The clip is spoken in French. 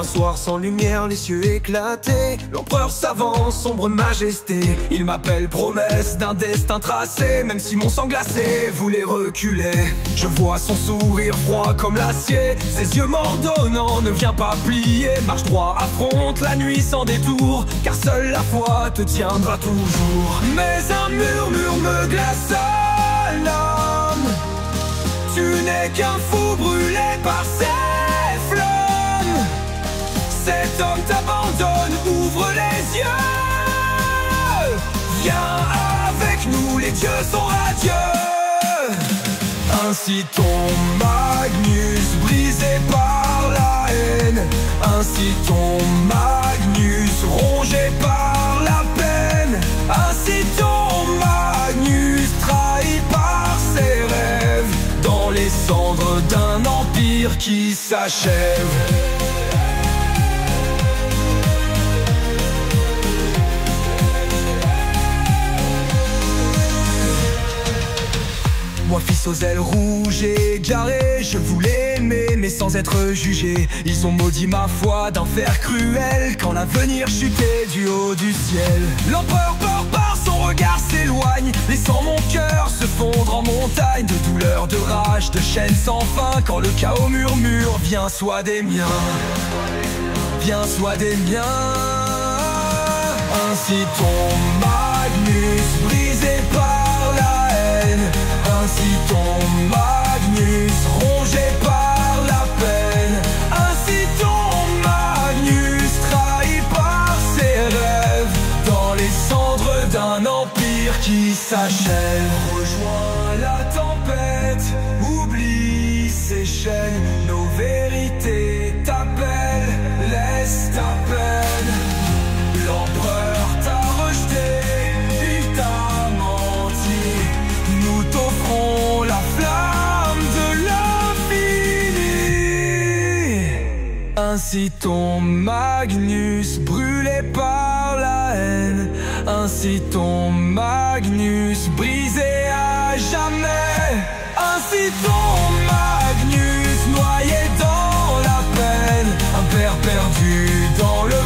Un soir sans lumière, les cieux éclatés, l'empereur s'avance, sombre majesté. Il m'appelle, promesse d'un destin tracé. Même si mon sang glacé voulait reculer, je vois son sourire froid comme l'acier. Ses yeux m'ordonnant, ne viens pas plier. Marche droit, affronte la nuit sans détour, car seule la foi te tiendra toujours. Mais un murmure me glaça l'âme. Tu n'es qu'un fou brûlé par ses flammes. Cet homme t'abandonne, ouvre les yeux. Viens avec nous, les dieux sont radieux. Ainsi tombe Magnus, brisé par la haine. Ainsi tombe Magnus, rongé par la peine. Ainsi tombe Magnus, trahi par ses rêves, dans les cendres d'un empire qui s'achève. Moi fils aux ailes rouges et égaré, je voulais aimer mais sans être jugé. Ils ont maudit ma foi d'un fer cruel quand l'avenir chutait du haut du ciel. L'empereur peur par son regard s'éloigne, laissant mon cœur se fondre en montagne de douleur, de rage, de chaînes sans fin. Quand le chaos murmure, viens sois des miens, viens sois des miens. Ainsi tombe Magnus, brisé par la haine. Ainsi tombe Magnus, rongé par la peine. Ainsi tombe Magnus, trahi par ses rêves, dans les cendres d'un empire qui s'achève. Rejoins la tempête, oublie ses chaînes, nos vérités t'appellent, laisse ta peine. L'empereur t'a rejeté, il t'a menti. Nous t'offrons la flamme de l'infini. Ainsi tombe Magnus, brûlé par la haine. Ainsi tombe Magnus, brisé à jamais. Ainsi tombe Magnus, noyé dans la peine. Un père perdu dans le